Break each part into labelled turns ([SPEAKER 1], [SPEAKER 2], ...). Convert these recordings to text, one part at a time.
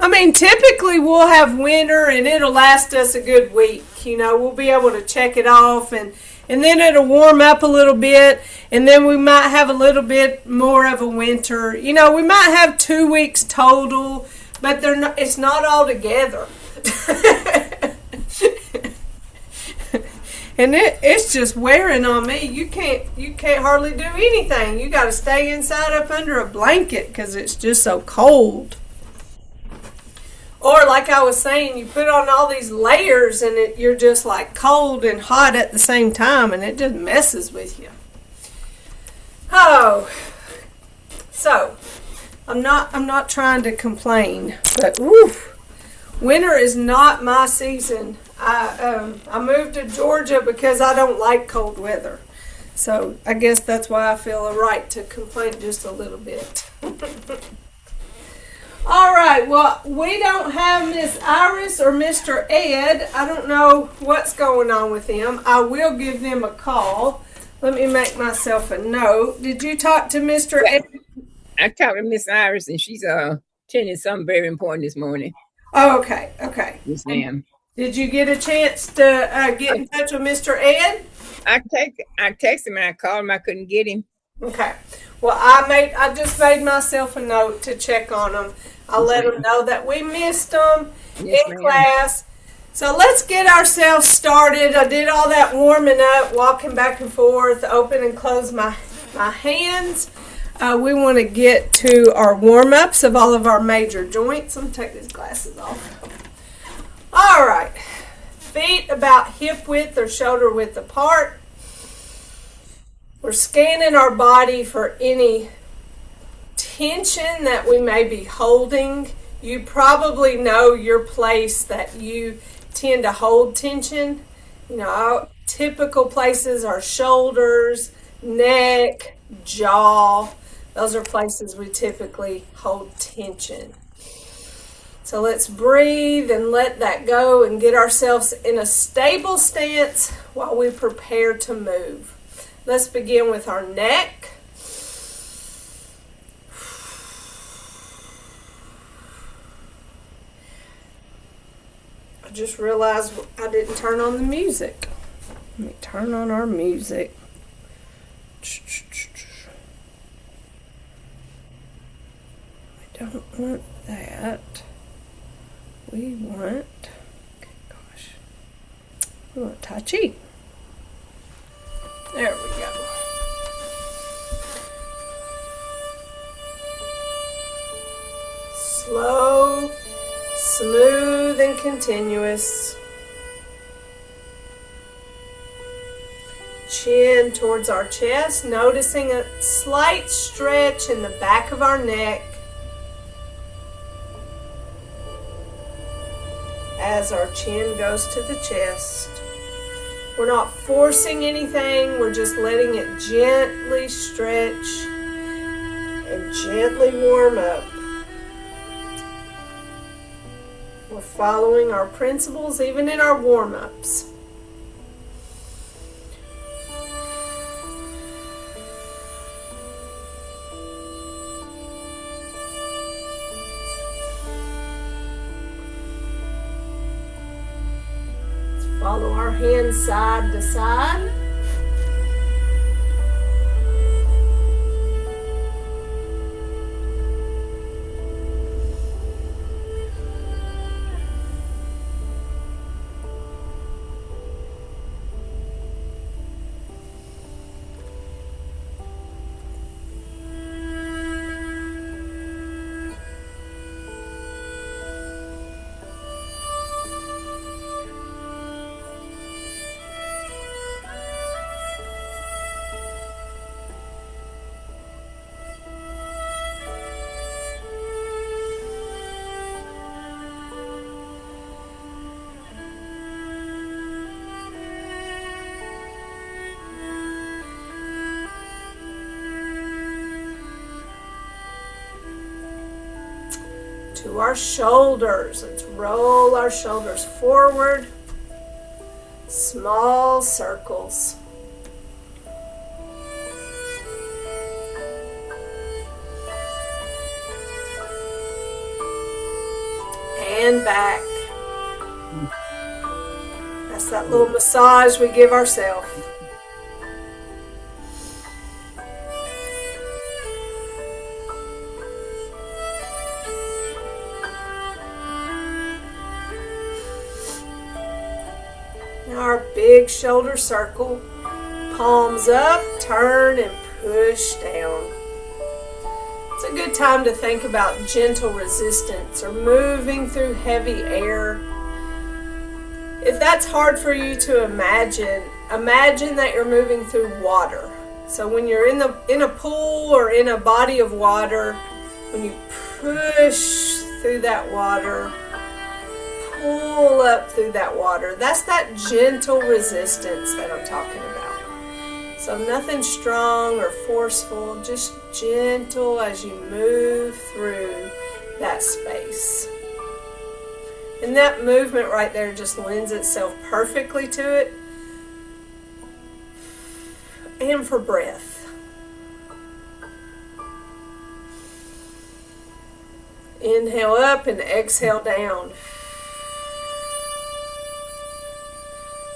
[SPEAKER 1] I mean, typically we'll have winter and it'll last us a good week. We'll be able to check it off and then it'll warm up a little bit and then we might have a little bit more of a winter. We might have 2 weeks total, but it's not all together. And it's just wearing on me. You can't hardly do anything. You got to stay inside up under a blanket because it's just so cold. Or like I was saying, you put on all these layers and you're just like cold and hot at the same time, and it just messes with you. Oh, so I'm not trying to complain, but woof, winter is not my season. I moved to Georgia because I don't like cold weather. So I guess that's why I feel a right to complain just a little bit. All right, well, we don't have Miss Iris or Mr. Ed. I don't know what's going on with them. I will give them a call. Let me make myself a note. Did you talk to Mr. Ed?
[SPEAKER 2] I talked to Miss Iris, and she's attending something very important this morning.
[SPEAKER 1] Oh, okay, okay.
[SPEAKER 2] Yes, ma'am.
[SPEAKER 1] Did you get a chance to get in touch with Mr. Ed?
[SPEAKER 2] I texted him and I called him. I couldn't get him.
[SPEAKER 1] Okay. Well, I just made myself a note to check on them. I'll let them know that we missed them in class. So let's get ourselves started. I did all that warming up, walking back and forth, open and close my hands. We want to get to our warm-ups of all of our major joints. I'm going to take these glasses off. All right. Feet about hip width or shoulder width apart. We're scanning our body for any tension that we may be holding. You probably know your place that you tend to hold tension. Typical places are shoulders, neck, jaw. Those are places we typically hold tension. So let's breathe and let that go and get ourselves in a stable stance while we prepare to move. Let's begin with our neck. I just realized I didn't turn on the music. Let me turn on our music. I don't want that. We want, we want Tai Chi. There we go. Slow, smooth, and continuous. Chin towards our chest, noticing a slight stretch in the back of our neck as our chin goes to the chest. We're not forcing anything, we're just letting it gently stretch and gently warm up. We're following our principles even in our warm-ups. Follow our hands side to side. To our shoulders. Let's roll our shoulders forward. Small circles. and back. That's that little massage we give ourselves. Now our big shoulder circle. Palms up, turn, and push down. It's a good time to think about gentle resistance or moving through heavy air. If that's hard for you to imagine, imagine that you're moving through water. So when you're in a pool or in a body of water, when you push through that water, pull up through that water, that's that gentle resistance that I'm talking about. So nothing strong or forceful, just gentle as you move through that space. And that movement right there just lends itself perfectly to it. And for breath. Inhale up and exhale down.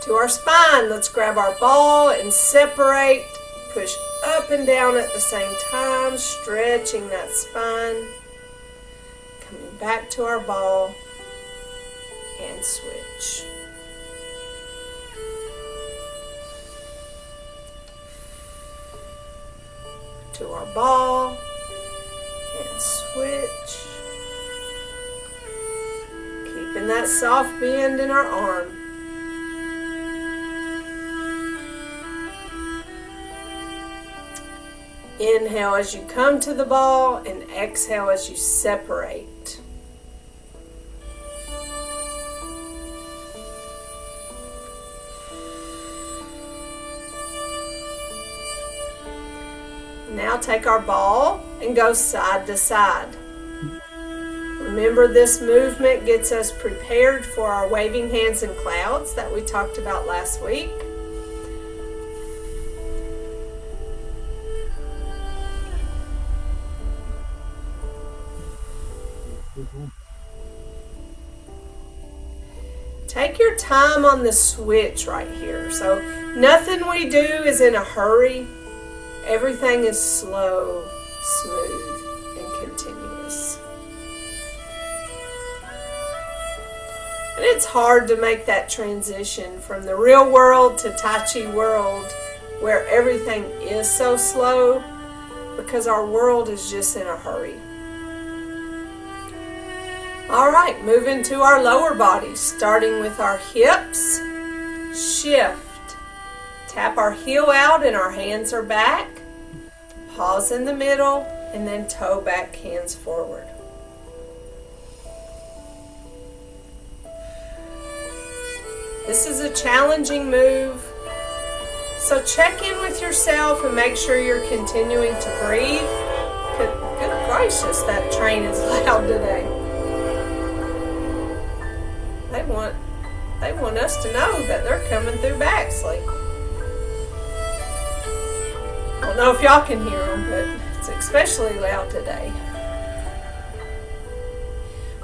[SPEAKER 1] To our spine, let's grab our ball and separate. Push up and down at the same time, stretching that spine. Coming back to our ball and switch. To our ball and switch. Keeping that soft bend in our arm. Inhale as you come to the ball and exhale as you separate. Now take our ball and go side to side. Remember, this movement gets us prepared for our waving hands and clouds that we talked about last week. Take your time on the switch right here. So nothing we do is in a hurry. Everything is slow, smooth, and continuous. And it's hard to make that transition from the real world to Tai Chi world where everything is so slow because our world is just in a hurry. All right, moving to our lower body, starting with our hips. Shift. Tap our heel out and our hands are back. Pause in the middle and then toe back, hands forward. This is a challenging move. So check in with yourself and make sure you're continuing to breathe. Good gracious, that train is loud today. They want us to know that they're coming through Baxley. I don't know if y'all can hear them, but it's especially loud today.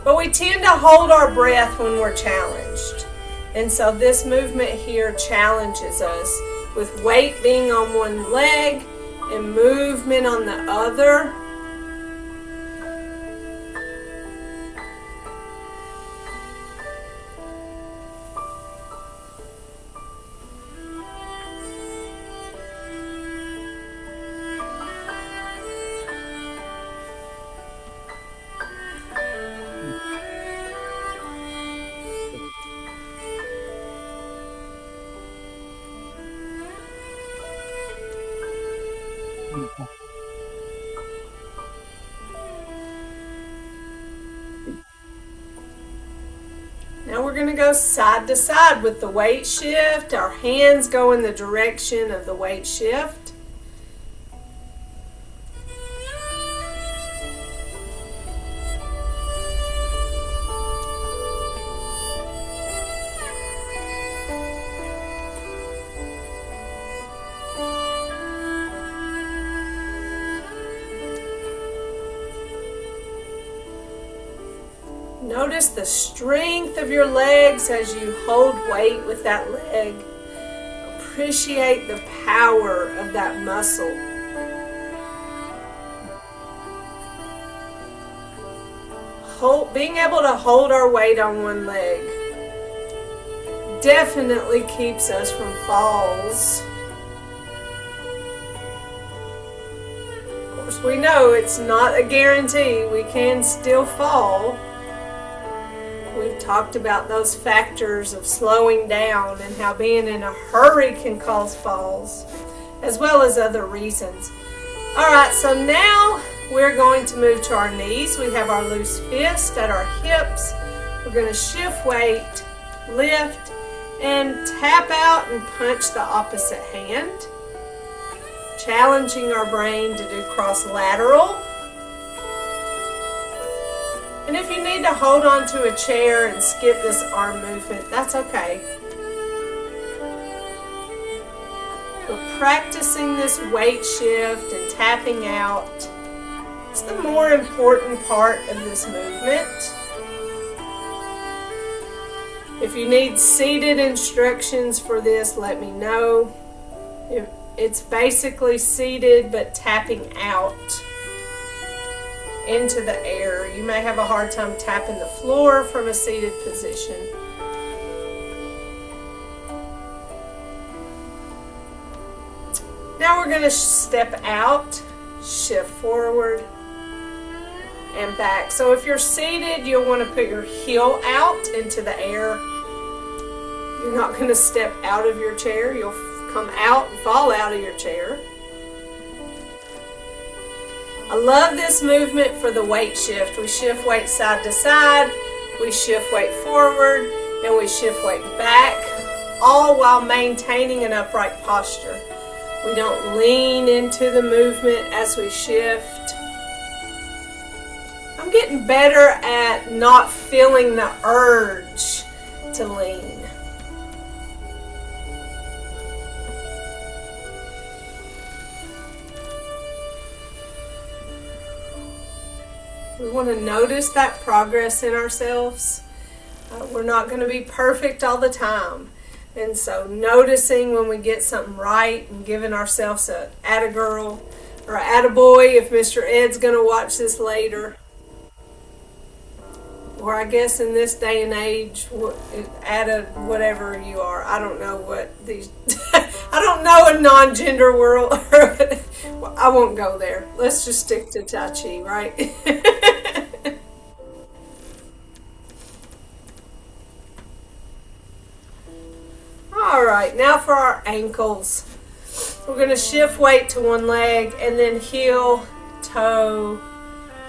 [SPEAKER 1] But we tend to hold our breath when we're challenged. And so this movement here challenges us with weight being on one leg and movement on the other. Now we're going to go side to side with the weight shift. Our hands go in the direction of the weight shift. Notice the strength of your legs as you hold weight with that leg. Appreciate the power of that muscle. Being able to hold our weight on one leg definitely keeps us from falls. Of course, we know it's not a guarantee. We can still fall. We've talked about those factors of slowing down and how being in a hurry can cause falls, as well as other reasons. Alright, so now we're going to move to our knees. We have our loose fist at our hips. We're going to shift weight, lift, and tap out and punch the opposite hand. Challenging our brain to do cross-lateral. And if you need to hold on to a chair and skip this arm movement, that's okay. We're practicing this weight shift and tapping out. It's the more important part of this movement. If you need seated instructions for this, let me know. It's basically seated but tapping out into the air. You may have a hard time tapping the floor from a seated position. Now we're going to step out, shift forward, and back. So if you're seated, you'll want to put your heel out into the air. You're not going to step out of your chair. You'll come out and fall out of your chair. I love this movement for the weight shift. We shift weight side to side, we shift weight forward, and we shift weight back, all while maintaining an upright posture. We don't lean into the movement as we shift. I'm getting better at not feeling the urge to lean. We want to notice that progress in ourselves. We're not going to be perfect all the time. And so noticing when we get something right and giving ourselves a attagirl or a attaboy if Mr. Ed's going to watch this later. Or I guess in this day and age, whatever you are. I don't know what these... I don't know a non-gender world. I won't go there. Let's just stick to Tai Chi, right? Alright, now for our ankles. We're going to shift weight to one leg and then heel, toe,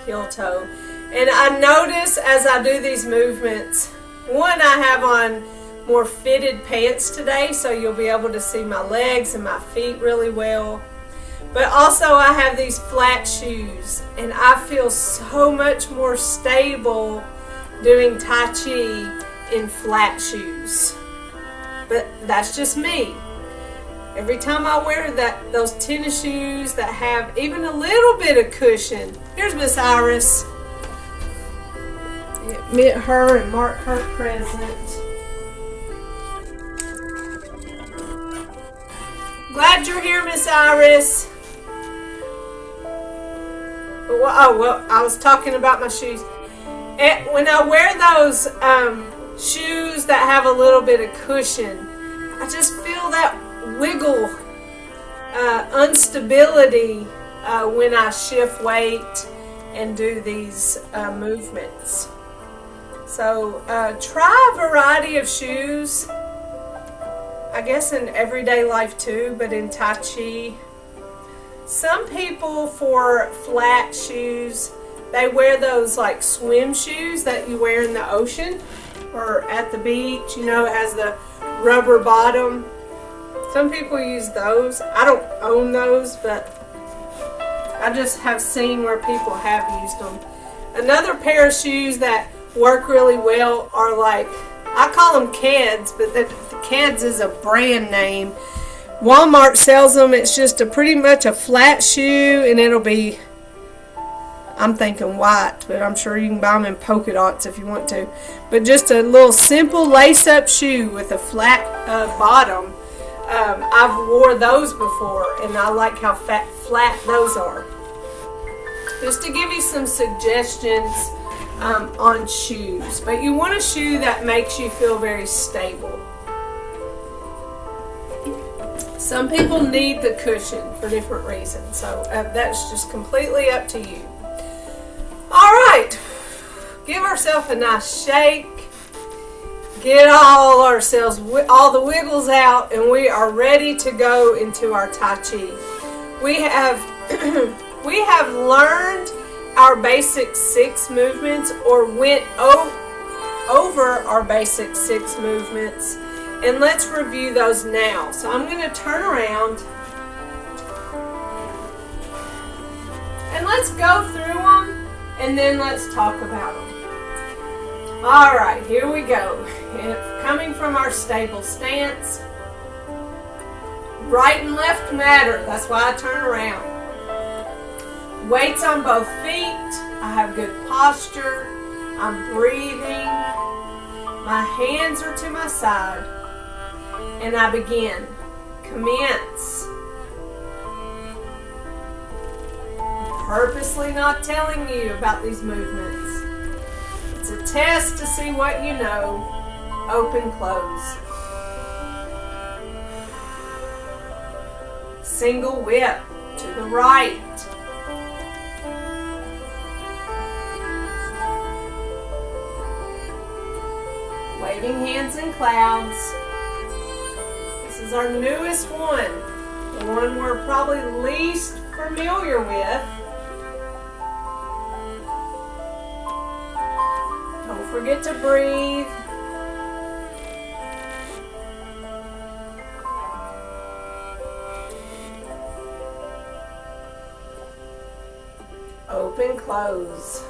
[SPEAKER 1] heel, toe. And I notice as I do these movements, one, I have on more fitted pants today, so you'll be able to see my legs and my feet really well. But also I have these flat shoes, and I feel so much more stable doing Tai Chi in flat shoes. But that's just me. Every time I wear those tennis shoes that have even a little bit of cushion. Here's Miss Iris. Admit her and mark her present. Glad you're here, Miss Iris. Oh, well, I was talking about my shoes. And when I wear those shoes that have a little bit of cushion, I just feel that wiggle, instability when I shift weight and do these movements. So try a variety of shoes, I guess in everyday life too, but in Tai Chi. Some people, for flat shoes, they wear those like swim shoes that you wear in the ocean or at the beach. You know, it has the rubber bottom. Some people use those. I don't own those, but I just have seen where people have used them. Another pair of shoes that work really well are like, I call them Keds, but the Keds is a brand name. Walmart sells them. It's just pretty much a flat shoe, and it'll be I'm thinking white, but I'm sure you can buy them in polka dots if you want to. But just a little simple lace-up shoe with a flat bottom. I've wore those before, and I like how flat those are. Just to give you some suggestions on shoes. But you want a shoe that makes you feel very stable. Some people need the cushion for different reasons, so that's just completely up to you. All right, give ourselves a nice shake. Get all the wiggles out, and we are ready to go into our Tai Chi. We have we have learned our basic 6 movements, or went over our basic 6 movements, and let's review those now. So I'm going to turn around and let's go through them, and then let's talk about them. All right, here we go. Coming from our stable stance, right and left matter. That's why I turn around. Weights on both feet. I have good posture. I'm breathing. My hands are to my side. And I begin. Commence. I'm purposely not telling you about these movements. It's a test to see what you know. Open, close. Single whip to the right. Waving hands in clouds. This is our newest one. The one we're probably least familiar with. Don't forget to breathe. Open, close.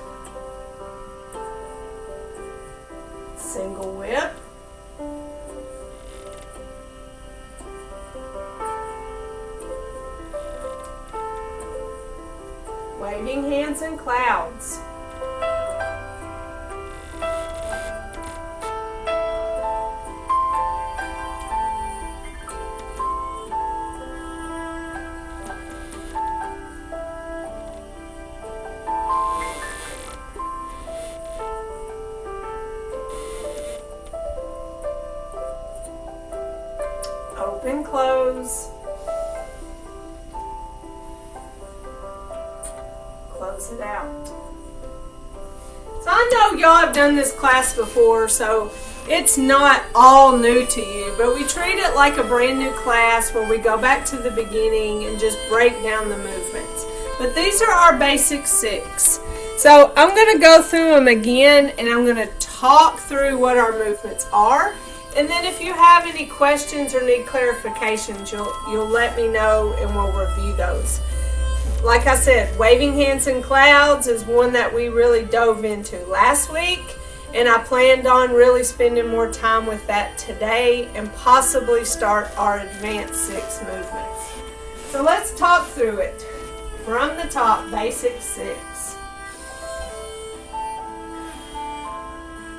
[SPEAKER 1] Single whip. Waving hands in clouds. Open, close. Close it out. So I know y'all have done this class before, so it's not all new to you, but we treat it like a brand new class where we go back to the beginning and just break down the movements. But these are our basic 6. So I'm going to go through them again, and I'm going to talk through what our movements are. And then if you have any questions or need clarifications, you'll let me know, and we'll review those. Like I said, waving hands in clouds is one that we really dove into last week, and I planned on really spending more time with that today and possibly start our advanced 6 movements. So let's talk through it. From the top, basic 6.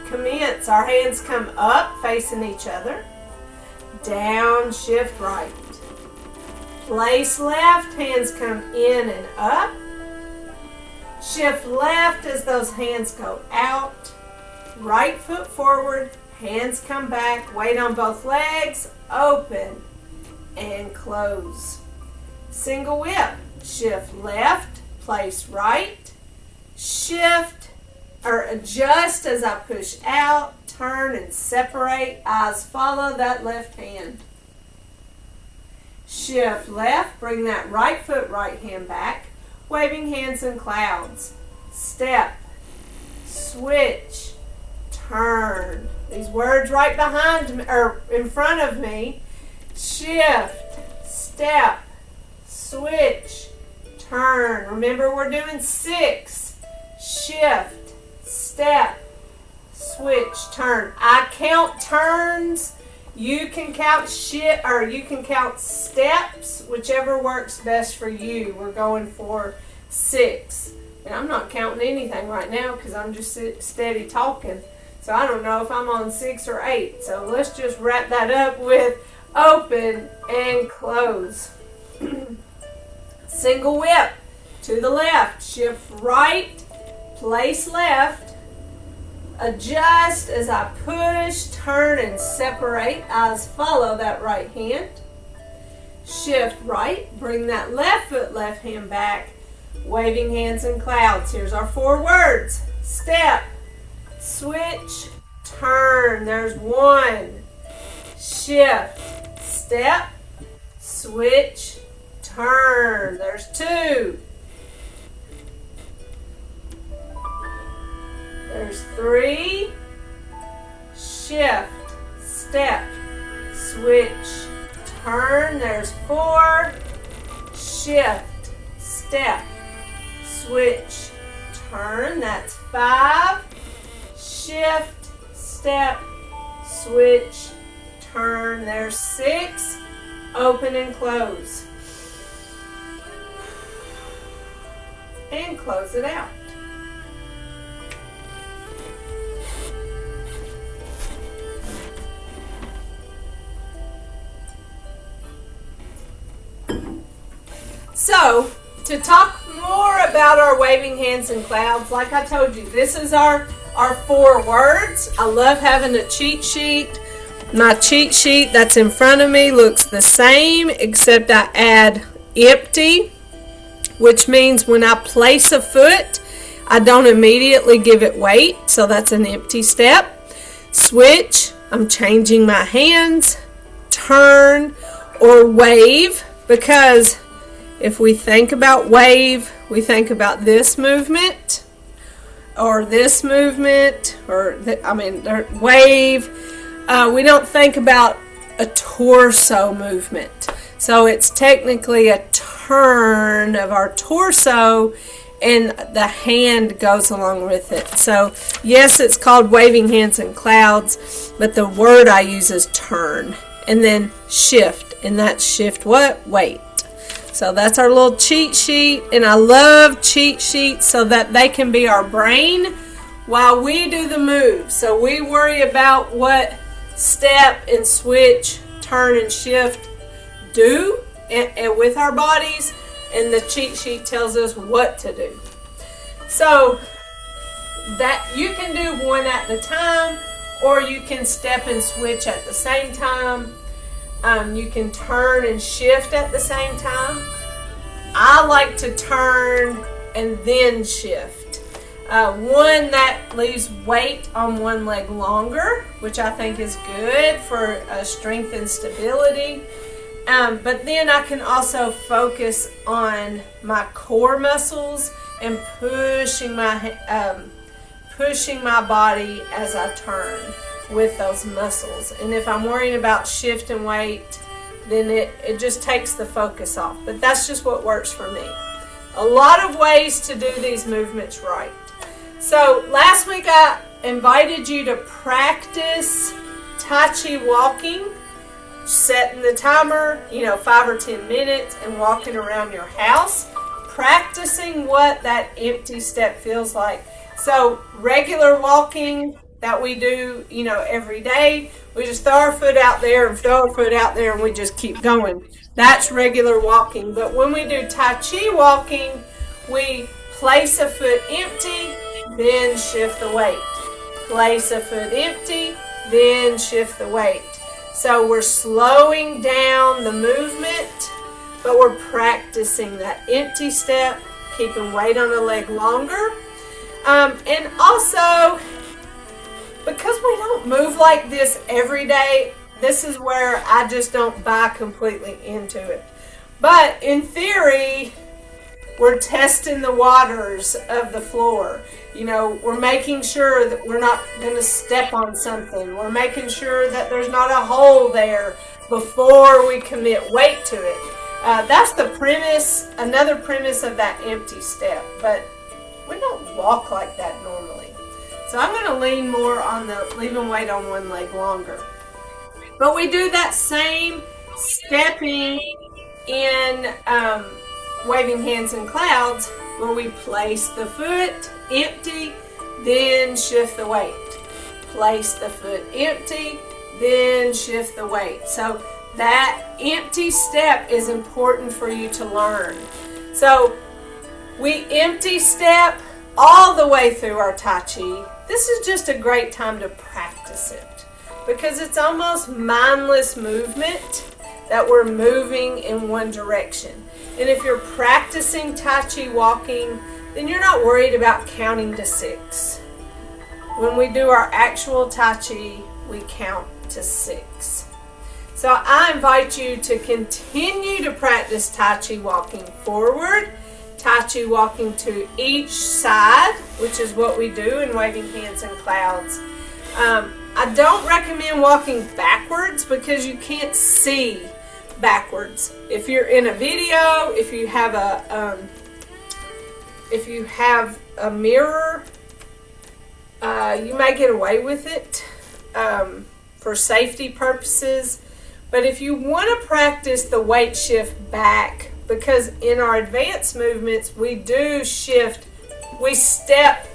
[SPEAKER 1] Commence. Our hands come up, facing each other. Down, shift right. Place left, hands come in and up. Shift left as those hands go out. Right foot forward, hands come back. Weight on both legs. Open and close. Single whip. Shift left, place right. Shift or adjust as I push out, turn and separate. Eyes follow that left hand. Shift left, bring that right foot, right hand back. Waving hands in clouds. Step, switch, turn. These words right behind me, or in front of me. Shift, step, switch, turn. Remember, we're doing 6. Shift, step, switch, turn. I count turns. You can count you can count steps, whichever works best for you. We're going for 6. And I'm not counting anything right now because I'm just steady talking. So I don't know if I'm on 6 or 8. So let's just wrap that up with open and close. Single whip to the left, shift right, place left, adjust as I push, turn, and separate. Eyes follow that right hand. Shift right, bring that left foot, left hand back, waving hands in clouds. Here's our 4 words. Step, switch, turn. There's 1. Shift, step, switch, turn. There's 2. There's 3. Shift, step, switch, turn. There's 4. Shift, step, switch, turn. That's 5. Shift, step, switch, turn. There's 6. Open and close. And close it out. So, to talk more about our waving hands in clouds, like I told you, this is our 4 words. I love having a cheat sheet. My cheat sheet that's in front of me looks the same, except I add empty, which means when I place a foot, I don't immediately give it weight, so that's an empty step. Switch, I'm changing my hands. Turn or wave, because if we think about wave, we think about this movement or this movement, or wave. We don't think about a torso movement. So it's technically a turn of our torso, and the hand goes along with it. So yes, it's called waving hands in clouds, but the word I use is turn. And then shift, and that's shift what? Weight. So that's our little cheat sheet, and I love cheat sheets so that they can be our brain while we do the move. So we worry about what step and switch, turn and shift do and with our bodies, and the cheat sheet tells us what to do. So that you can do one at a time, or you can step and switch at the same time. You can turn and shift at the same time. I like to turn and then shift. One that leaves weight on one leg longer, which I think is good for strength and stability. But then I can also focus on my core muscles and pushing my body as I turn with those muscles. And if I'm worrying about shift and weight, then it just takes the focus off. But that's just what works for me. A lot of ways to do these movements right. So last week I invited you to practice Tai Chi walking, setting the timer, 5 or 10 minutes, and walking around your house, practicing what that empty step feels like. So regular walking that we do, every day, we just throw our foot out there and throw our foot out there, and we just keep going. That's regular walking. But when we do Tai Chi walking, we place a foot empty, then shift the weight. Place a foot empty, then shift the weight. So we're slowing down the movement, but we're practicing that empty step, keeping weight on the leg longer. And also, because we don't move like this every day, this is where I just don't buy completely into it. But in theory, we're testing the waters of the floor. We're making sure that we're not going to step on something. We're making sure that there's not a hole there before we commit weight to it. That's the premise, another premise of that empty step. But we don't walk like that normally. So I'm going to lean more on the leaving weight on one leg longer. But we do that same stepping in waving hands in clouds, where we place the foot empty, then shift the weight. Place the foot empty, then shift the weight. So that empty step is important for you to learn. So we empty step all the way through our Tai Chi. This is just a great time to practice it because it's almost mindless movement that we're moving in one direction. And if you're practicing Tai Chi walking, then you're not worried about counting to 6. When we do our actual Tai Chi, we count to 6. So I invite you to continue to practice Tai Chi walking forward, Tai Chi walking to each side, which is what we do in waving hands and clouds. I don't recommend walking backwards because you can't see backwards. If you're in a video, if you have a mirror, you may get away with it for safety purposes. But if you want to practice the weight shift back, because in our advanced movements we do shift, we step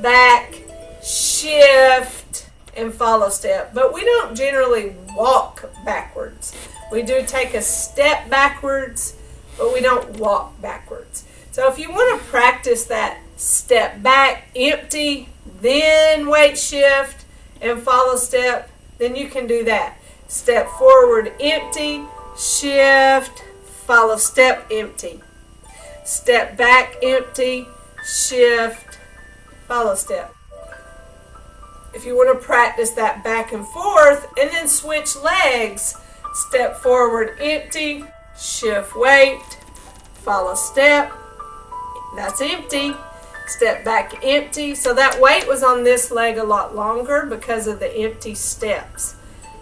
[SPEAKER 1] back, shift, and follow step, but we don't generally walk backwards. We do take a step backwards, but we don't walk backwards. So if you want to practice that step back, empty, then weight shift, and follow step, then you can do that. Step forward, empty, shift, follow step, empty. Step back, empty, shift, follow step. If you want to practice that back and forth and then switch legs, step forward, empty, shift weight, follow step, that's empty. Step back, empty. So that weight was on this leg a lot longer because of the empty steps.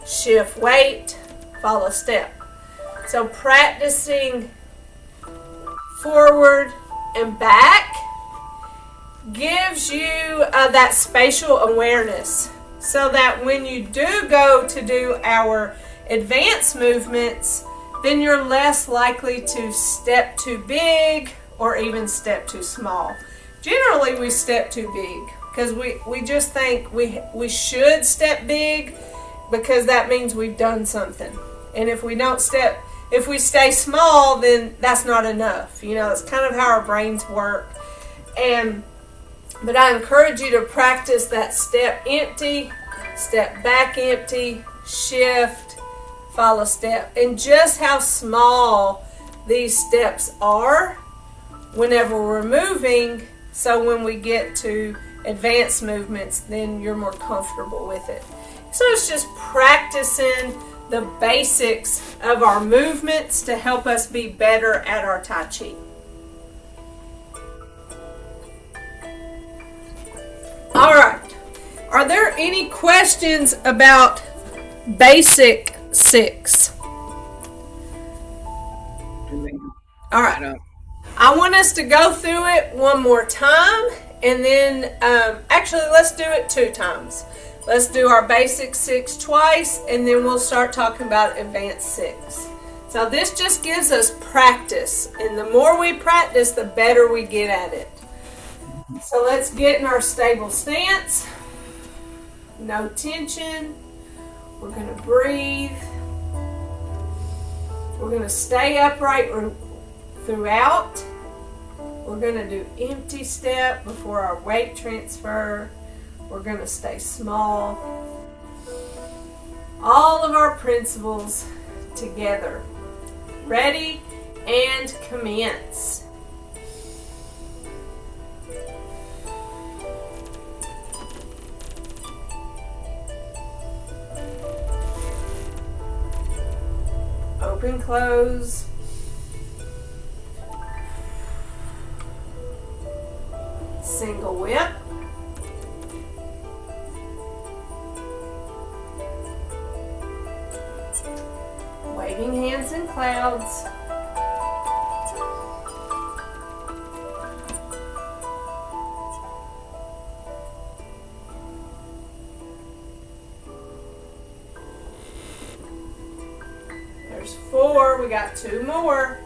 [SPEAKER 1] Shift weight, follow step. So practicing forward and back gives you that spatial awareness so that when you do go to do our advanced movements, then you're less likely to step too big or even step too small. Generally we step too big because we just think we should step big because that means we've done something. And if we don't step, if we stay small, then that's not enough. You know, it's kind of how our brains work. But I encourage you to practice that step empty, step back empty, shift, follow step. And just how small these steps are whenever we're moving, so when we get to advanced movements, then you're more comfortable with it. So it's just practicing the basics of our movements to help us be better at our Tai Chi. All right. Are there any questions about Basic 6? All right. I want us to go through it one more time, and then actually let's do it 2 times. Let's do our Basic 6 twice, and then we'll start talking about Advanced 6. So this just gives us practice, and the more we practice, the better we get at it. So let's get in our stable stance. No tension. We're going to breathe. We're going to stay upright throughout. We're going to do empty step before our weight transfer. We're going to stay small. All of our principles together. Ready and commence. Open, close. Single whip. Waving hands in clouds. There's 4. We got 2 more.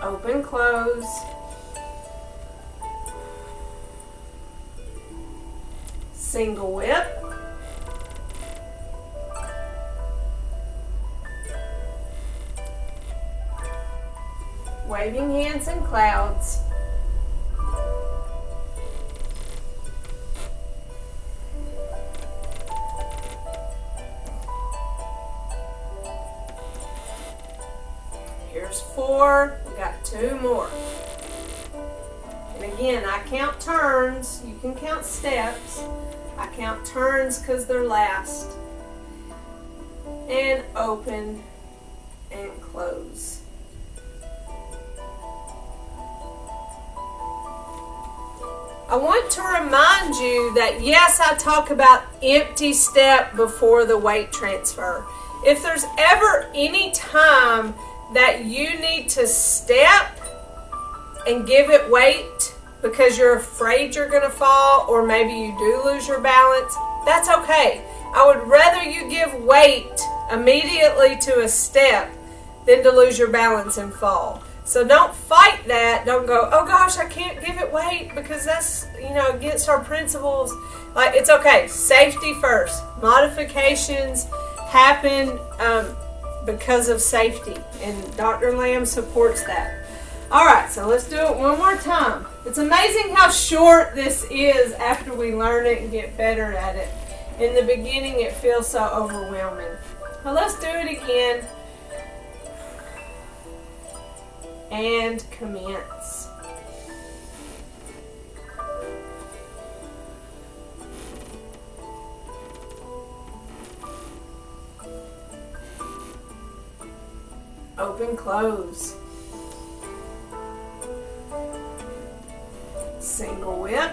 [SPEAKER 1] Open, close. Single whip. Waving hands in clouds. Here's 4. We got 2 more. And again, I count turns. You can count steps. I count turns because they're last. And open and close. I want to remind you that yes, I talk about empty step before the weight transfer. If there's ever any time that you need to step and give it weight because you're afraid you're going to fall, or maybe you do lose your balance, that's okay. I would rather you give weight immediately to a step than to lose your balance and fall. So don't fight that. Don't go, oh gosh, I can't give it weight because that's, against our principles. Like, it's okay. Safety first. Modifications happen because of safety, and Dr. Lamb supports that. All right, so let's do it one more time. It's amazing how short this is after we learn it and get better at it. In the beginning, it feels so overwhelming. So let's do it again. And commence. Open, close. Single whip.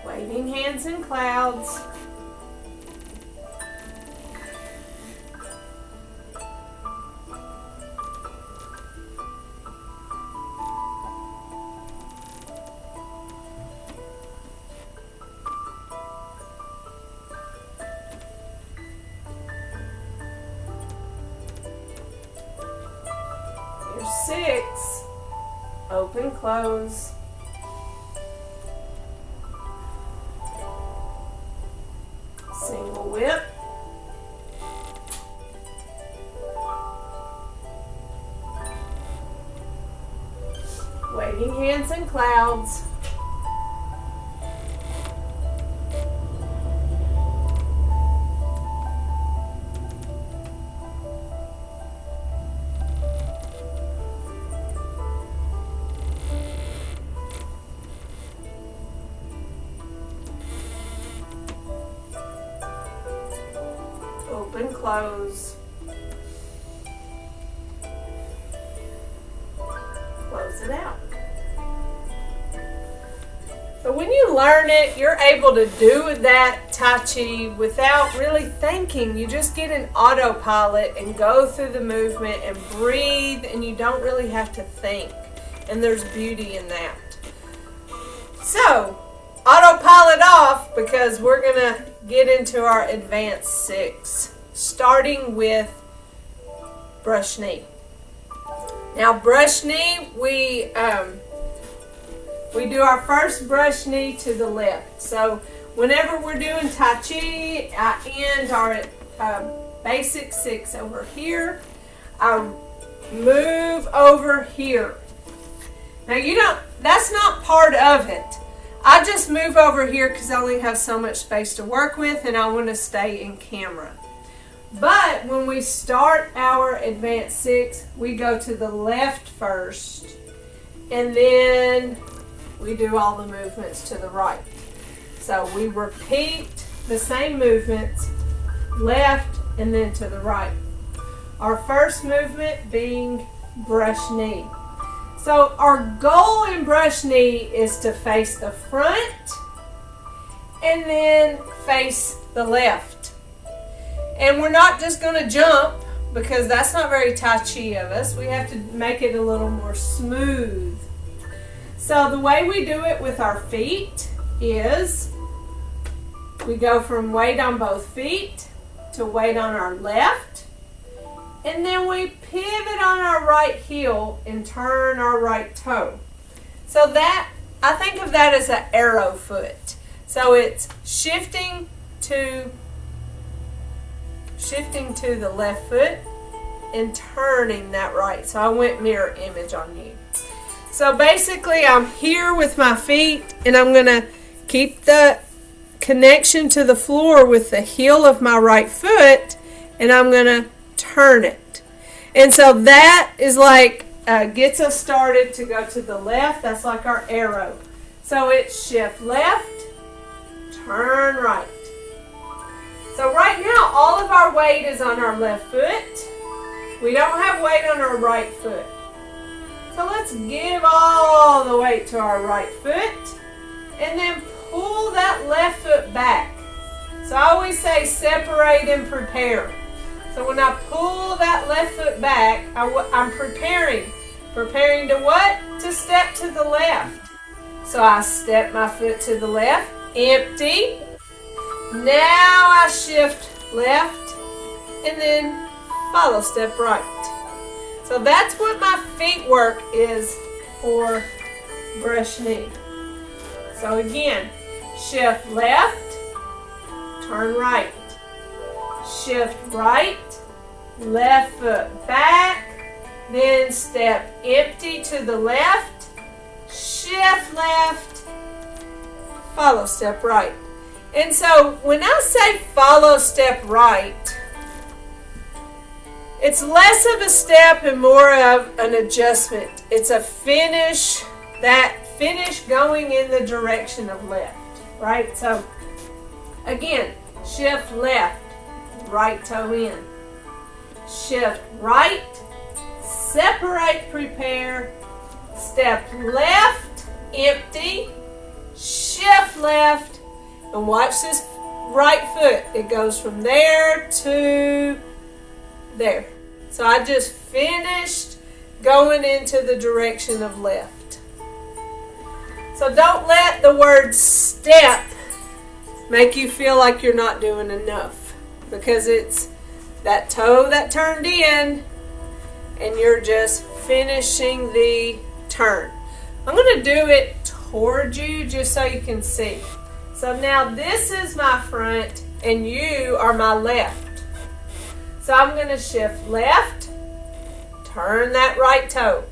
[SPEAKER 1] Waving hands in clouds. Here's 6. Open, close. Single whip. Waving hands in clouds. Open, close. Close it out. So when you learn it, you're able to do that Tai Chi without really thinking. You just get an autopilot and go through the movement and breathe, and you don't really have to think. And there's beauty in that. So, autopilot off, because we're going to get into our advanced 6, starting with brush knee. Now, brush knee, we do our first brush knee to the left. So whenever we're doing Tai Chi, I end our basic 6 over here. I move over here. Now that's not part of it. I just move over here because I only have so much space to work with, and I want to stay in camera. But when we start our advanced 6, we go to the left first, and then we do all the movements to the right. So we repeat the same movements, left and then to the right. Our first movement being brush knee. So our goal in brush knee is to face the front and then face the left. And we're not just going to jump, because that's not very Tai Chi of us. We have to make it a little more smooth. So the way we do it with our feet is we go from weight on both feet to weight on our left. And then we pivot on our right heel and turn our right toe. So that, I think of that as an arrow foot. So it's shifting to the left foot and turning that right. So I went mirror image on you. So basically I'm here with my feet and I'm going to keep the connection to the floor with the heel of my right foot and I'm going to turn it. And so that is like gets us started to go to the left. That's like our arrow. So it's shift left, turn right. So right now all of our weight is on our left foot. We don't have weight on our right foot. So let's give all the weight to our right foot and then pull that left foot back. So I always say separate and prepare. So when I pull that left foot back, I'm preparing. Preparing to what? To step to the left. So I step my foot to the left, empty. Now I shift left and then follow step right. So that's what my feet work is for brush knee. So again, shift left, turn right. Shift right, left foot back, then step empty to the left, shift left, follow step right. And so when I say follow step right, it's less of a step and more of an adjustment. It's a finish, that finish going in the direction of left, right? So again, shift left, right toe in. Shift right, separate, prepare, step left, empty, shift left, and watch this right foot. It goes from there to there. So I just finished going into the direction of left. So don't let the word step make you feel like you're not doing enough, because it's that toe that turned in and you're just finishing the turn. I'm going to do it towards you just so you can see. So now this is my front and you are my left. So I'm going to shift left, turn that right toe.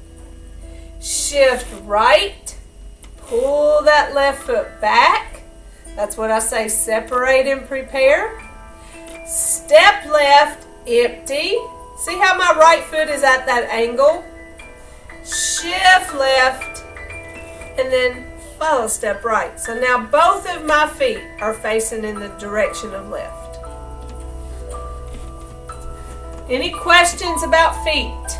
[SPEAKER 1] Shift right, pull that left foot back. That's what I say, separate and prepare. Step left, empty. See how my right foot is at that angle? Shift left, and then follow step right. So now both of my feet are facing in the direction of left. Any questions about feet?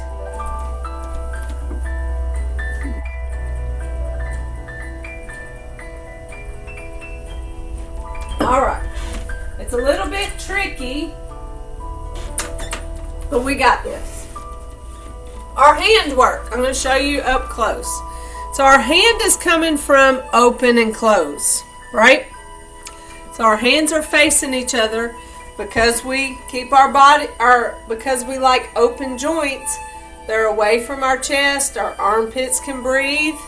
[SPEAKER 1] All right. It's a little bit tricky, but we got this. Our hand work, I'm going to show you up close. So our hand is coming from open and close, right? So our hands are facing each other because we keep our body, because we like open joints. They're away from our chest. Our armpits can breathe.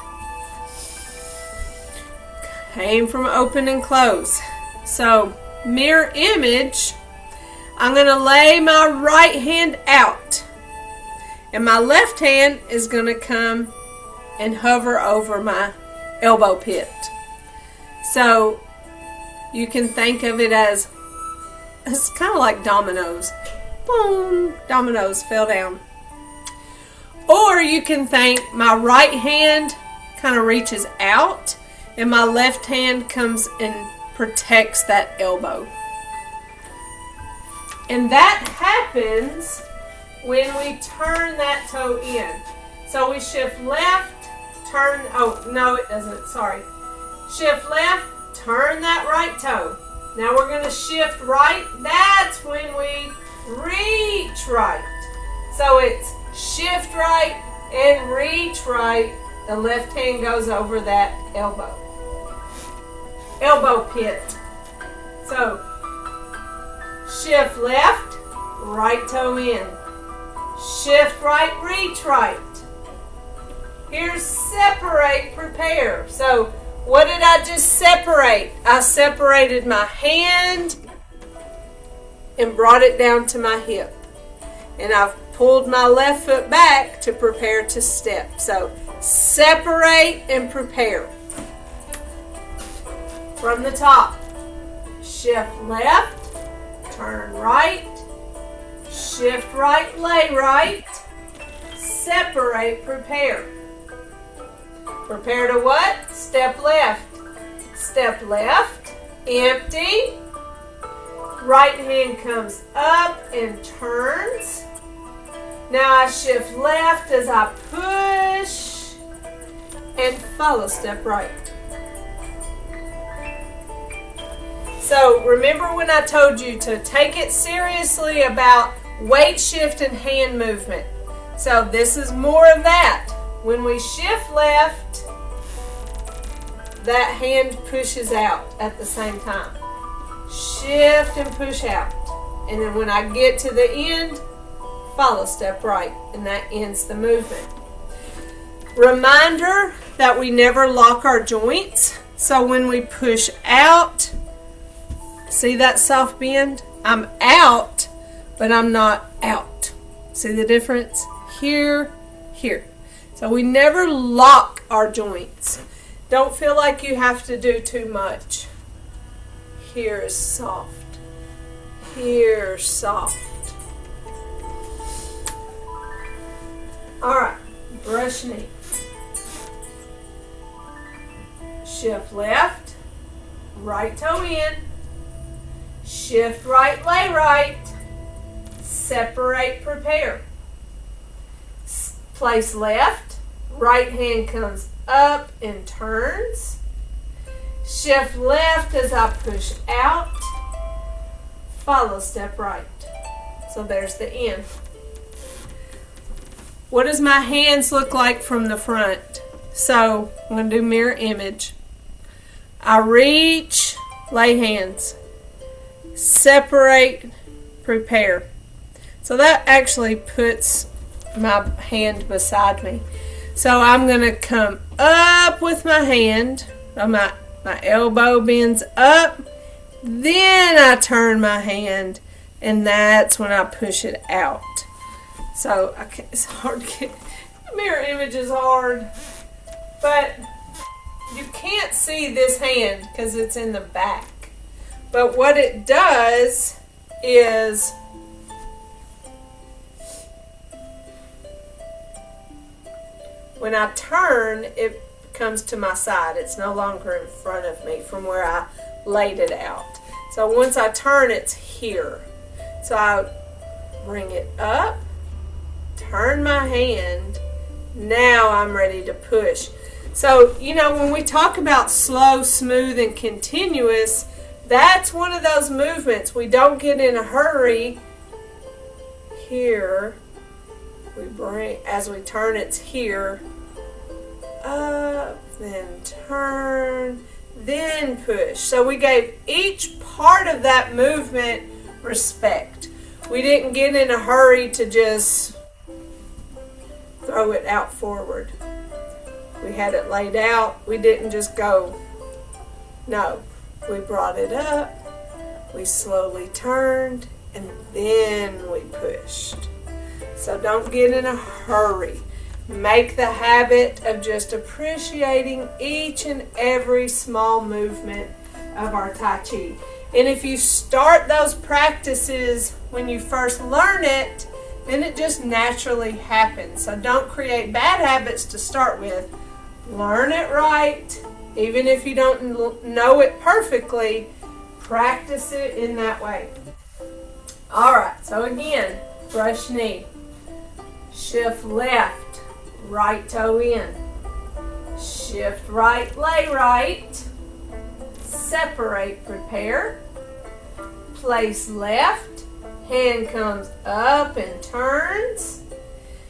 [SPEAKER 1] Came from open and close. So mirror image, I'm going to lay my right hand out and my left hand is going to come and hover over my elbow pit. So you can think of it as, it's kind of like dominoes. Boom, dominoes fell down. Or you can think my right hand kind of reaches out and my left hand comes and protects that elbow. And that happens when we turn that toe in. So we shift left, turn, oh no it doesn't, sorry. Shift left, turn that right toe. Now we're going to shift right. That's when we reach right. So it's shift right and reach right. The left hand goes over that elbow. Elbow pit. So Shift left, right toe in. Shift right, reach right. Here's separate, prepare. So what did I just separate? I separated my hand and brought it down to my hip. And I've pulled my left foot back to prepare to step. So separate and prepare. From the top, shift left, turn right, shift right, lay right, separate, prepare. Prepare to what? Step left. Step left, empty. Right hand comes up and turns. Now I shift left as I push and follow step right. So remember when I told you to take it seriously about weight shift and hand movement. So this is more of that. When we shift left, that hand pushes out at the same time. Shift and push out. And then when I get to the end, follow step right. And that ends the movement. Reminder that we never lock our joints. So when we push out, see that soft bend? I'm out, but I'm not out. See the difference? Here, here. So we never lock our joints. Don't feel like you have to do too much. Here is soft. Here, soft. All right, brush knee. Shift left, right toe in. Shift right, lay right. Separate, prepare. Place left, right hand comes up and turns. Shift left as I push out. Follow step right. So there's the end. What does my hands look like from the front? So I'm going to do mirror image. I reach, lay hands. Separate, prepare. So that actually puts my hand beside me. So I'm going to come up with my hand. My elbow bends up. Then I turn my hand. And that's when I push it out. So it's hard to get. Mirror image is hard. But you can't see this hand because it's in the back. But what it does is when I turn, it comes to my side. It's no longer in front of me from where I laid it out. So once I turn, it's here. So I bring it up, turn my hand. Now I'm ready to push. So, you know, when we talk about slow, smooth, and continuous, that's one of those movements. We don't get in a hurry. Here, we bring, as we turn, it's here. Up, then turn, then push. So we gave each part of that movement respect. We didn't get in a hurry to just throw it out forward. We had it laid out. We didn't just go. No. We brought it up, we slowly turned, and then we pushed. So don't get in a hurry. Make the habit of just appreciating each and every small movement of our Tai Chi. And if you start those practices when you first learn it, then it just naturally happens. So don't create bad habits to start with. Learn it right. Even if you don't know it perfectly, practice it in that way. All right, so again, brush knee. Shift left, right toe in. Shift right, lay right. Separate, prepare. Place left, hand comes up and turns.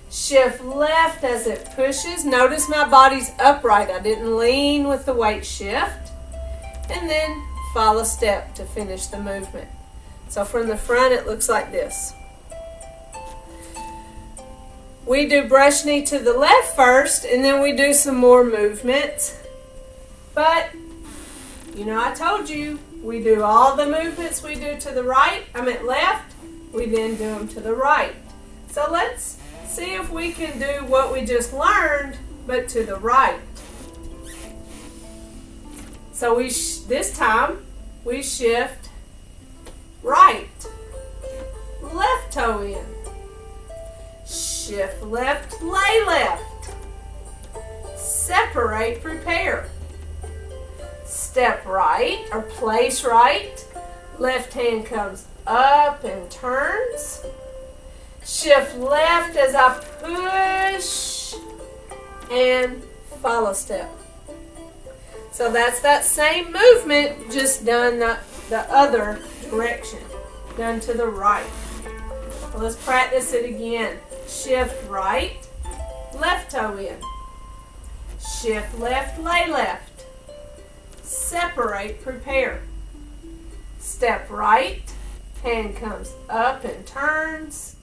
[SPEAKER 1] Shift left as it pushes. Notice my body's upright. I didn't lean with the weight shift. And then follow step to finish the movement. So from the front, it looks like this. We do brush knee to the left first, and then we do some more movements. But, you know, I told you, we do all the movements we do to the right, left, we then do them to the right. So let's see if we can do what we just learned, but to the right. So this time, we shift right, left toe in, shift left, lay left, separate, prepare, step right or place right, left hand comes up and turns, shift left as I push and follow step. So that's that same movement, just done the other direction, done to the right. So let's practice it again. Shift right, left toe in. Shift left, lay left. Separate, prepare. Step right, hand comes up and turns.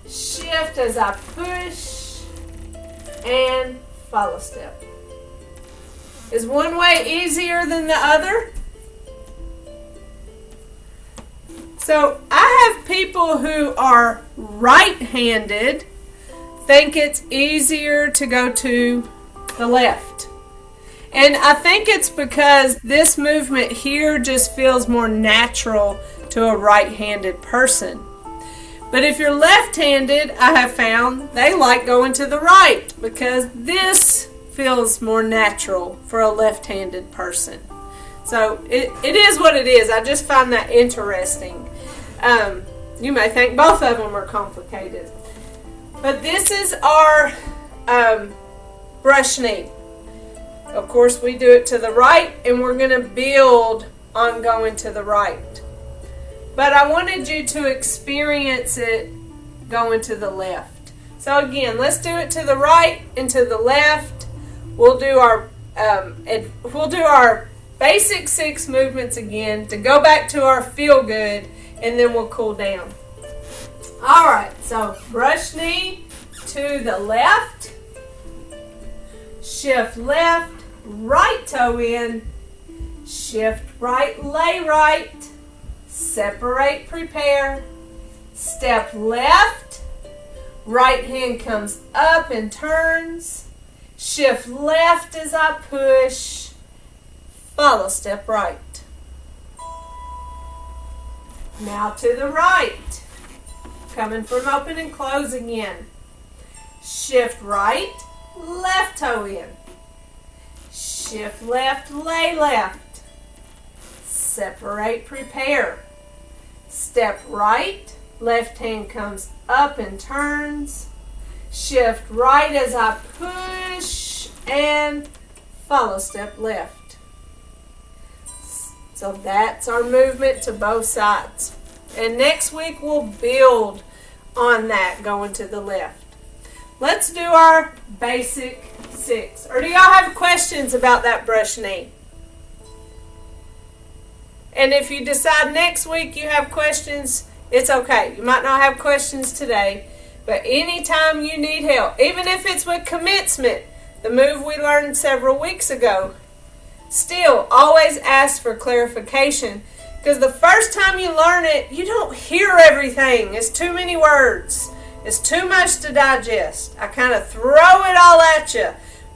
[SPEAKER 1] Shift as I push and follow step. Is one way easier than the other? So I have people who are right-handed think it's easier to go to the left. And I think it's because this movement here just feels more natural to a right-handed person. But if you're left-handed, I have found they like going to the right because this feels more natural for a left-handed person. So it is what it is. I just find that interesting. You may think both of them are complicated. But this is our brush knee. Of course, we do it to the right, and we're going to build on going to the right. But I wanted you to experience it going to the left. So again, let's do it to the right and to the left. We'll do our basic 6 movements again to go back to our feel good, and then we'll cool down. All right, so brush knee to the left, shift left, right toe in, shift right, lay right, separate, prepare, step left, right hand comes up and turns, shift left as I push, follow step right. Now to the right, coming from open and close again. Shift right, left toe in. Shift left, lay left. Separate, prepare. Step right, left hand comes up and turns. Shift right as I push and follow step left. So that's our movement to both sides. And next week we'll build on that going to the left. Let's do our basic 6. Or do y'all have questions about that brush knee? And if you decide next week you have questions, it's okay. You might not have questions today, but anytime you need help, even if it's with commencement, the move we learned several weeks ago, still always ask for clarification, because the first time you learn it, you don't hear everything. It's too many words. It's too much to digest. I kind of throw it all at you,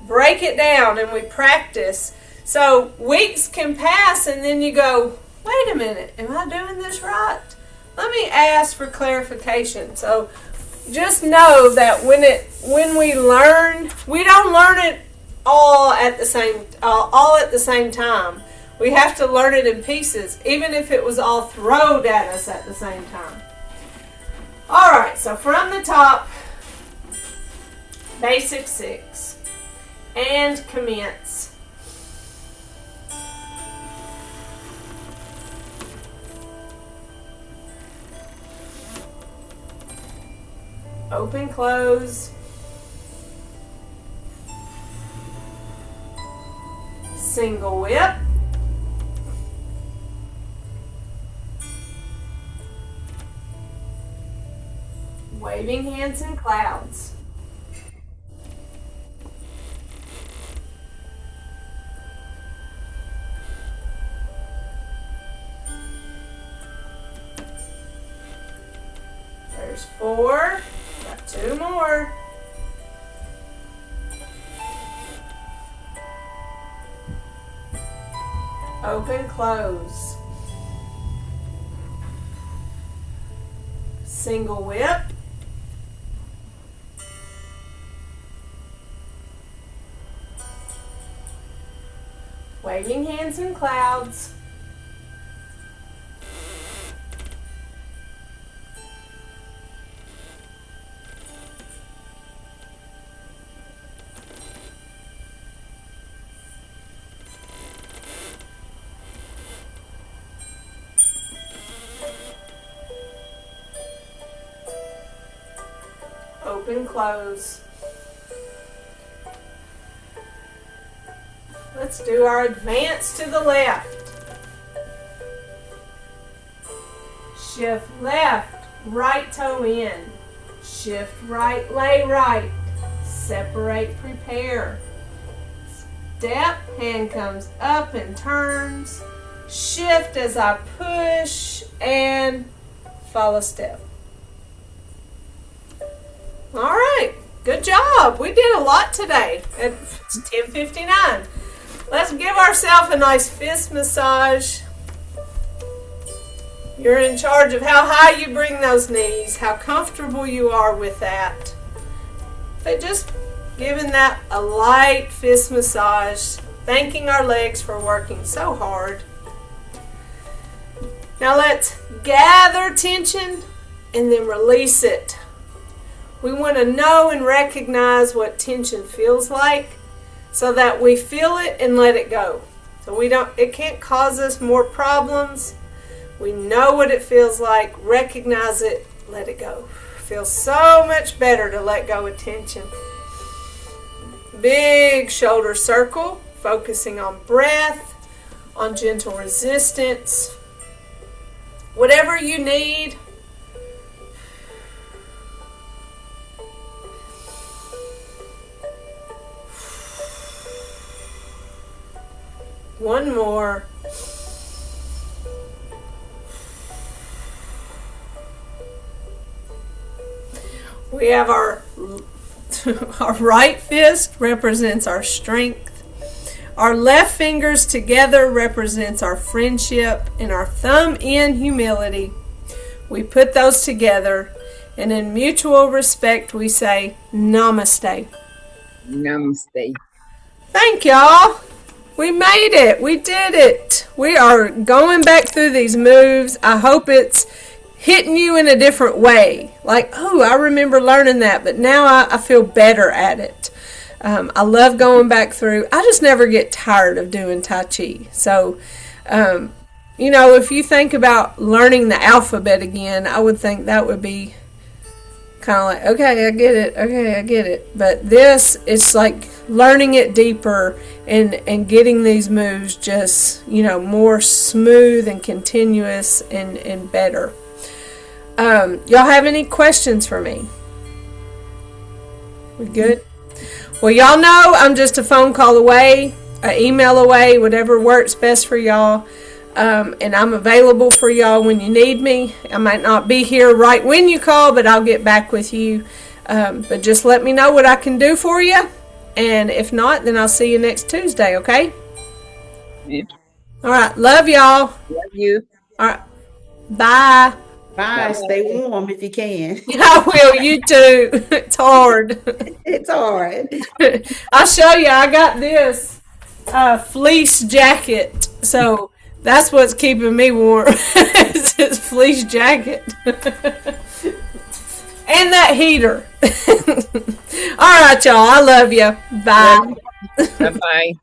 [SPEAKER 1] break it down, and we practice. So weeks can pass, and then you go, wait a minute, am I doing this right? Let me ask for clarification. So just know that when we learn, we don't learn it all at the same time. We have to learn it in pieces, even if it was all thrown at us at the same time. All right, so from the top, basic 6, and commence. Open, close. Single whip. Waving hands in clouds. There's 4. Got 2 more. Open, close. Single whip. Waving hands in clouds. Open, close. Let's do our advance to the left. Shift left, right toe in. Shift right, lay right. Separate, prepare. Step, hand comes up and turns. Shift as I push and follow step. All right, good job. We did a lot today. It's 10:59. Let's give ourselves a nice fist massage. You're in charge of how high you bring those knees, how comfortable you are with that. But just giving that a light fist massage, thanking our legs for working so hard. Now let's gather tension and then release it. We want to know and recognize what tension feels like so that we feel it and let it go. So it can't cause us more problems. We know what it feels like, recognize it, let it go. Feels so much better to let go of tension. Big shoulder circle, focusing on breath, on gentle resistance. Whatever you need. One more. We have our right fist represents our strength. Our left fingers together represents our friendship, and our thumb in humility. We put those together, and in mutual respect we say namaste.
[SPEAKER 2] Namaste.
[SPEAKER 1] Thank y'all. We made it. We did it. We are going back through these moves. I hope it's hitting you in a different way. Like, oh, I remember learning that, but now I feel better at it. I love going back through. I just never get tired of doing Tai Chi. So, if you think about learning the alphabet again, I would think that would be kind of like, okay, I get it. Okay, I get it. But this, it's like learning it deeper and getting these moves just, more smooth and continuous and better. Y'all have any questions for me? We good? Well, y'all know I'm just a phone call away, an email away, whatever works best for y'all. And I'm available for y'all when you need me. I might not be here right when you call, but I'll get back with you. But just let me know what I can do for you. And if not, then I'll see you next Tuesday, okay?
[SPEAKER 2] Yeah.
[SPEAKER 1] All right. Love y'all.
[SPEAKER 2] Love you.
[SPEAKER 1] All right. Bye.
[SPEAKER 3] Bye. Stay warm if you can.
[SPEAKER 1] I will. You too. It's hard.
[SPEAKER 3] It's hard.
[SPEAKER 1] I'll show you. I got this fleece jacket. So that's what's keeping me warm. It's this fleece jacket. And that heater. All right, y'all. I love you. Bye.
[SPEAKER 2] Bye-bye.